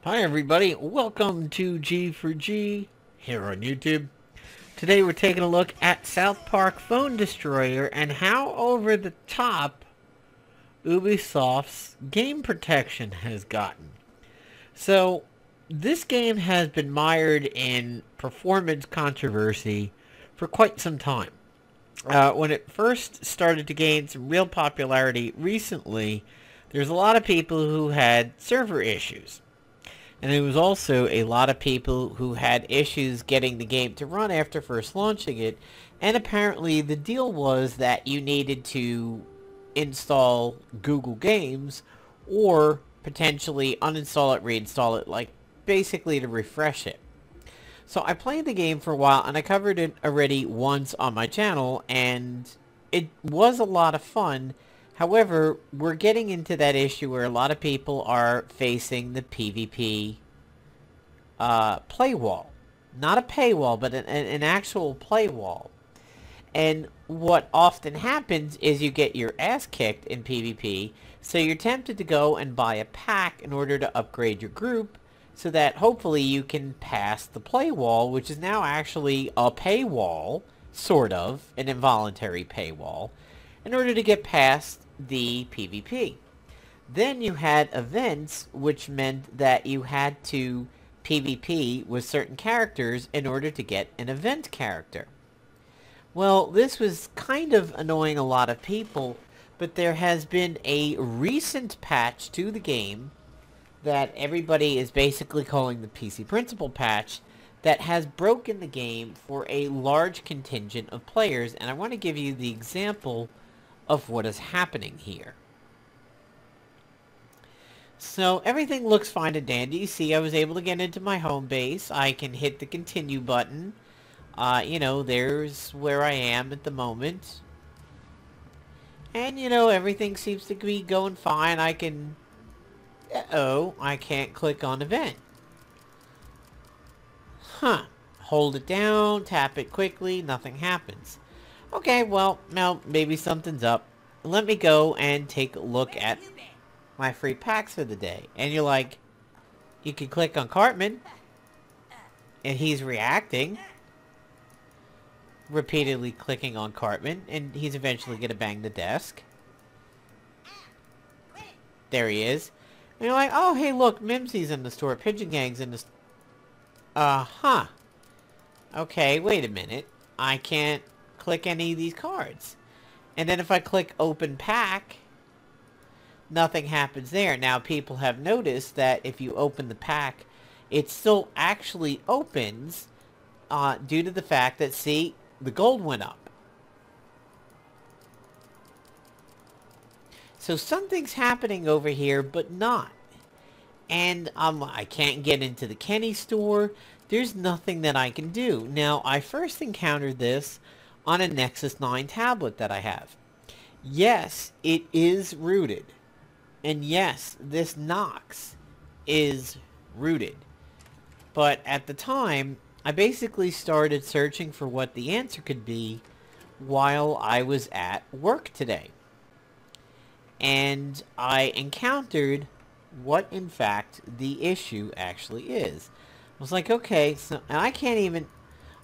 Hi everybody, welcome to G for G here on YouTube. Today we're taking a look at South Park Phone Destroyer and how over the top Ubisoft's game protection has gotten. So this game has been mired in performance controversy for quite some time. When it first started to gain some real popularity recently, there's a lot of people who had server issues. And there was also a lot of people who had issues getting the game to run after first launching it. And apparently the deal was that you needed to install Google Games or potentially uninstall it, reinstall it, like basically to refresh it. So I played the game for a while and I covered it already once on my channel and it was a lot of fun. However, we're getting into that issue where a lot of people are facing the PvP play wall. Not a paywall, but an actual play wall. And what often happens is you get your ass kicked in PvP, so you're tempted to go and buy a pack in order to upgrade your group, so that hopefully you can pass the play wall, which is now actually a paywall, sort of, an involuntary paywall, in order to get past the PvP. Then you had events, which meant that you had to PvP with certain characters in order to get an event character. Well, this was kind of annoying a lot of people, but there has been a recent patch to the game that everybody is basically calling the PC Principle patch that has broken the game for a large contingent of players, and I want to give you the example of what is happening here. So everything looks fine and dandy. You see, I was able to get into my home base. I can hit the continue button. You know, there's where I am at the moment. And, you know, everything seems to be going fine. I can... Uh-oh, I can't click on event. Huh. Hold it down, tap it quickly, nothing happens. Okay, well, now maybe something's up. Let me go and take a look at my free packs for the day. And you're like, you can click on Cartman, and he's reacting. Repeatedly clicking on Cartman, and he's eventually going to bang the desk. There he is. And you're like, oh, hey, look, Mimsy's in the store. Pigeon Gang's in the store. Uh-huh. Okay, wait a minute. I can't click any of these cards. And then if I click open pack, nothing happens there. Now people have noticed that if you open the pack, it still actually opens due to the fact that, see, the gold went up. So something's happening over here, but not. And I can't get into the Kenny store. There's nothing that I can do. Now, I first encountered this on a Nexus 9 tablet that I have. Yes, it is rooted. And yes, this Nox is rooted. But at the time, I basically started searching for what the answer could be while I was at work today. And I encountered what, in fact, the issue actually is. I was like, okay, so and I can't even...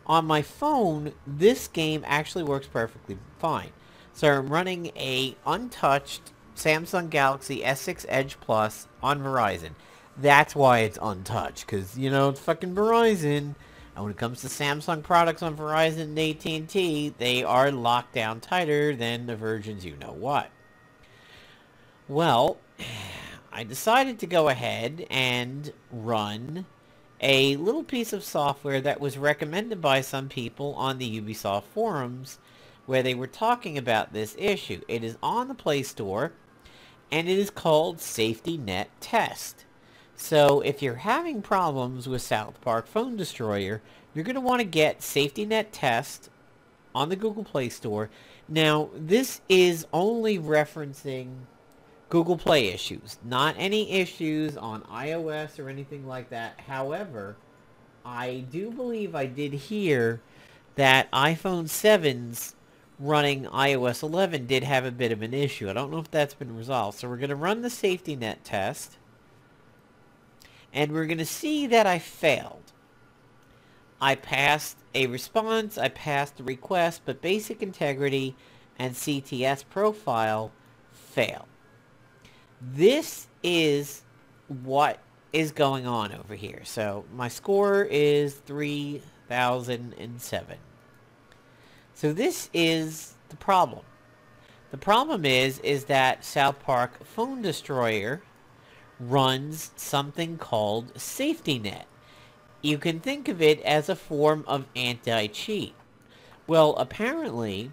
On my phone, this game actually works perfectly fine. So I'm running a untouched Samsung Galaxy S6 Edge Plus on Verizon. That's why it's untouched, because, you know, it's fucking Verizon. And when it comes to Samsung products on Verizon and AT&T, they are locked down tighter than the versions you know what. Well, I decided to go ahead and run a little piece of software that was recommended by some people on the Ubisoft forums where they were talking about this issue. It is on the Play Store, and it is called Safety Net Test. So if you're having problems with South Park Phone Destroyer, you're going to want to get Safety Net Test on the Google Play Store. Now, this is only referencing Google Play issues, not any issues on iOS or anything like that. However, I do believe I did hear that iPhone 7s running iOS 11 did have a bit of an issue. I don't know if that's been resolved. So we're going to run the safety net test. And we're going to see that I failed. I passed a response, I passed a request, but basic integrity and CTS profile fail. This is what is going on over here. So my score is 3007. So this is the problem. The problem is that South Park Phone Destroyer runs something called Safety Net. You can think of it as a form of anti-cheat. Well, apparently,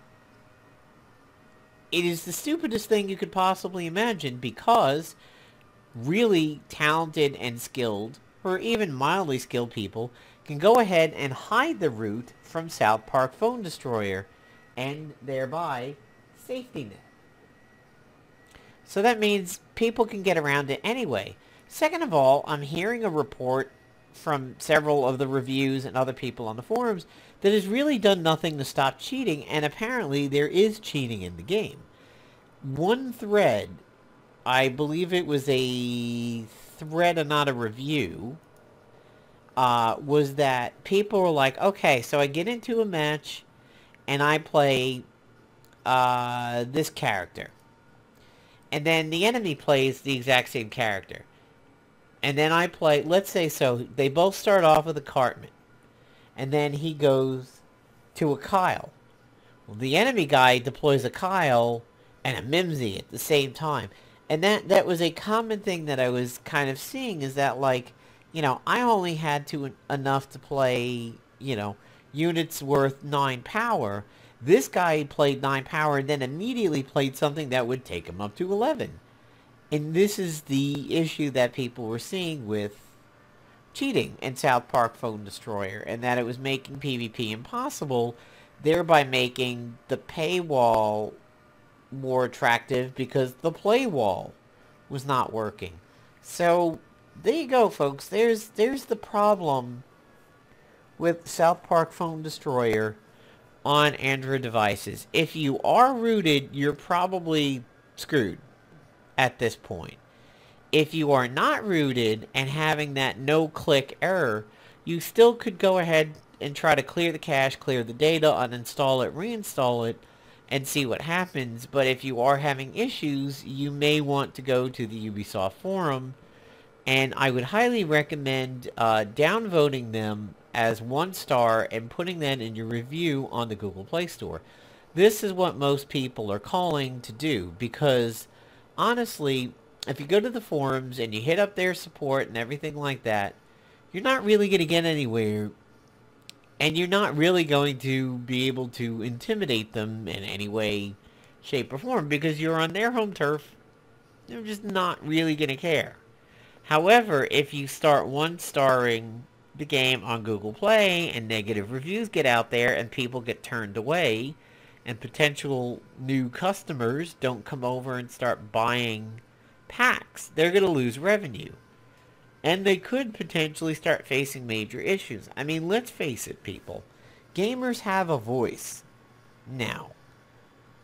it is the stupidest thing you could possibly imagine, because really talented and skilled, or even mildly skilled people, can go ahead and hide the root from South Park Phone Destroyer, and thereby Safety Net. So that means people can get around it anyway. Second of all, I'm hearing a report from several of the reviews and other people on the forums that has really done nothing to stop cheating, and apparently there is cheating in the game. One thread, I believe it was a thread and not a review, was that people were like, okay, so I get into a match and I play this character. And then the enemy plays the exact same character. And then I play, let's say so, they both start off with a Cartman. And then he goes to a Kyle. Well, the enemy guy deploys a Kyle and a Mimsy at the same time. And that was a common thing that I was kind of seeing, is that, like, you know, I only had enough to play, you know, units worth 9 power. This guy played 9 power and then immediately played something that would take him up to 11. And this is the issue that people were seeing with cheating in South Park Phone Destroyer, and that it was making PvP impossible, thereby making the paywall more attractive because the play wall was not working. So there you go, folks. There's the problem with South Park Phone Destroyer on Android devices. If you are rooted, you're probably screwed at this point. If you are not rooted and having that no-click error, you still could go ahead and try to clear the cache, clear the data, uninstall it, reinstall it, and see what happens. But if you are having issues, you may want to go to the Ubisoft forum, and I would highly recommend downvoting them as 1 star and putting that in your review on the Google Play Store. This is what most people are calling to do, because honestly, if you go to the forums and you hit up their support and everything like that, you're not really going to get anywhere, and you're not really going to be able to intimidate them in any way, shape, or form, because you're on their home turf. They're just not really going to care. However, if you start 1-starring the game on Google Play and negative reviews get out there and people get turned away, and potential new customers don't come over and start buying packs, they're going to lose revenue. And they could potentially start facing major issues. I mean, let's face it, people. Gamers have a voice now.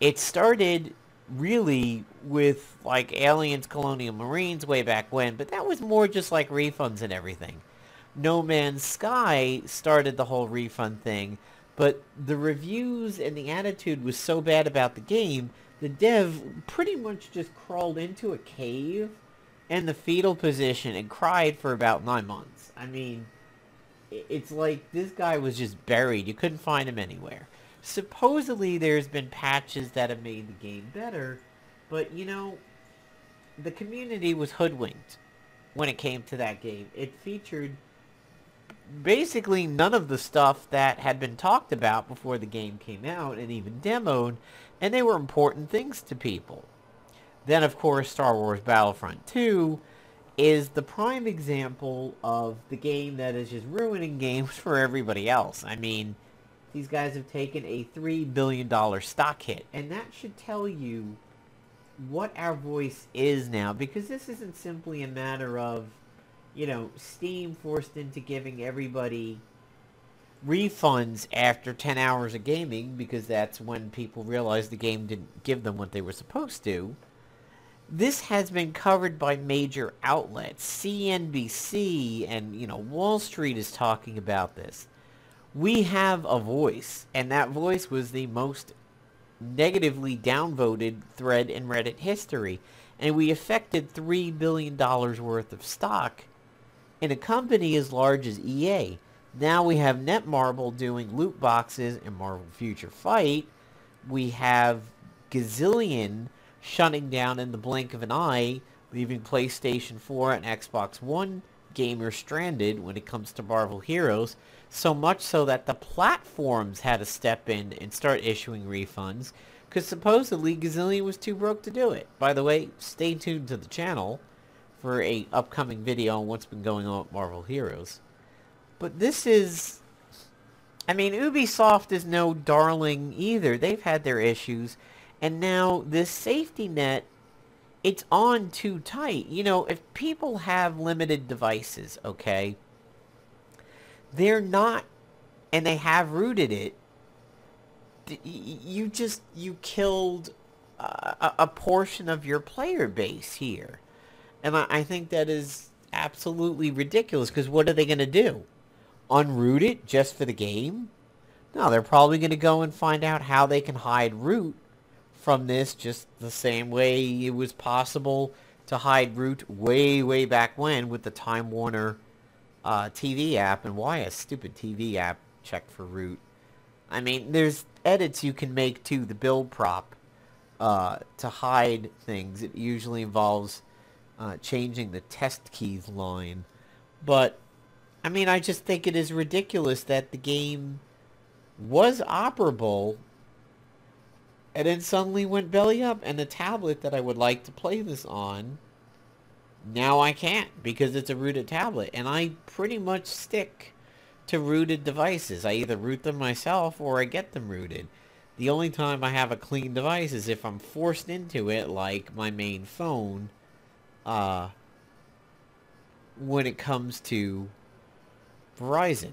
It started really with, like, Aliens, Colonial Marines way back when, but that was more just like refunds and everything. No Man's Sky started the whole refund thing, but the reviews and the attitude was so bad about the game, the dev pretty much just crawled into a cave in the fetal position and cried for about 9 months. I mean, it's like this guy was just buried. You couldn't find him anywhere. Supposedly there's been patches that have made the game better, but you know, the community was hoodwinked when it came to that game. It featured basically none of the stuff that had been talked about before the game came out and even demoed, and they were important things to people. Then, of course, Star Wars Battlefront 2 is the prime example of the game that is just ruining games for everybody else. I mean, these guys have taken a $3 billion stock hit, and that should tell you what our voice is now, because this isn't simply a matter of, you know, Steam forced into giving everybody refunds after 10 hours of gaming, because that's when people realized the game didn't give them what they were supposed to. This has been covered by major outlets. CNBC and, Wall Street is talking about this. We have a voice, and that voice was the most negatively downvoted thread in Reddit history. And we affected $3 billion worth of stock in a company as large as EA. Now we have Netmarble doing loot boxes in Marvel Future Fight. We have Gazillion shutting down in the blink of an eye, leaving PlayStation 4 and Xbox One gamers stranded when it comes to Marvel Heroes. So much so that the platforms had to step in and start issuing refunds, because supposedly Gazillion was too broke to do it. By the way, stay tuned to the channel for a upcoming video on what's been going on with Marvel Heroes. But this is... Ubisoft is no darling either. They've had their issues. And now this safety net, it's on too tight. If people have limited devices, okay, they're not, and they have rooted it, you killed a portion of your player base here. And I think that is absolutely ridiculous, because what are they going to do? Unroot it just for the game? No, they're probably going to go and find out how they can hide root from this, just the same way it was possible to hide root way back when with the Time Warner TV app. And why a stupid TV app checked for root? There's edits you can make to the build prop to hide things. It usually involves changing the test keys line. But, I just think it is ridiculous that the game was operable and then suddenly went belly up, and the tablet that I would like to play this on, now I can't, because it's a rooted tablet. And I pretty much stick to rooted devices. I either root them myself or I get them rooted. The only time I have a clean device is if I'm forced into it, like my main phone, when it comes to Verizon.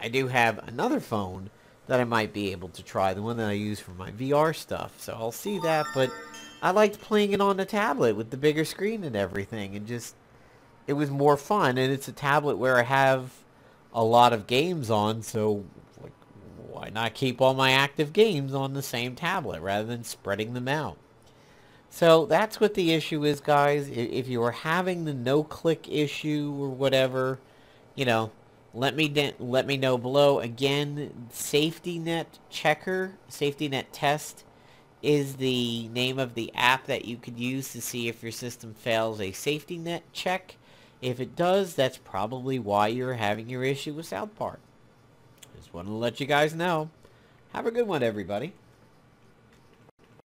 I do have another phone that I might be able to try, the one that I use for my VR stuff, so I'll see that. But I liked playing it on the tablet with the bigger screen and everything, and just, it was more fun. And it's a tablet where I have a lot of games on, so why not keep all my active games on the same tablet rather than spreading them out? So that's what the issue is, guys. If you are having the no-click issue or whatever, let me know below. Again, Safety Net Checker, Safety Net Test is the name of the app that you could use to see if your system fails a safety net check. If it does, that's probably why you're having your issue with South Park. Just wanted to let you guys know. Have a good one, everybody.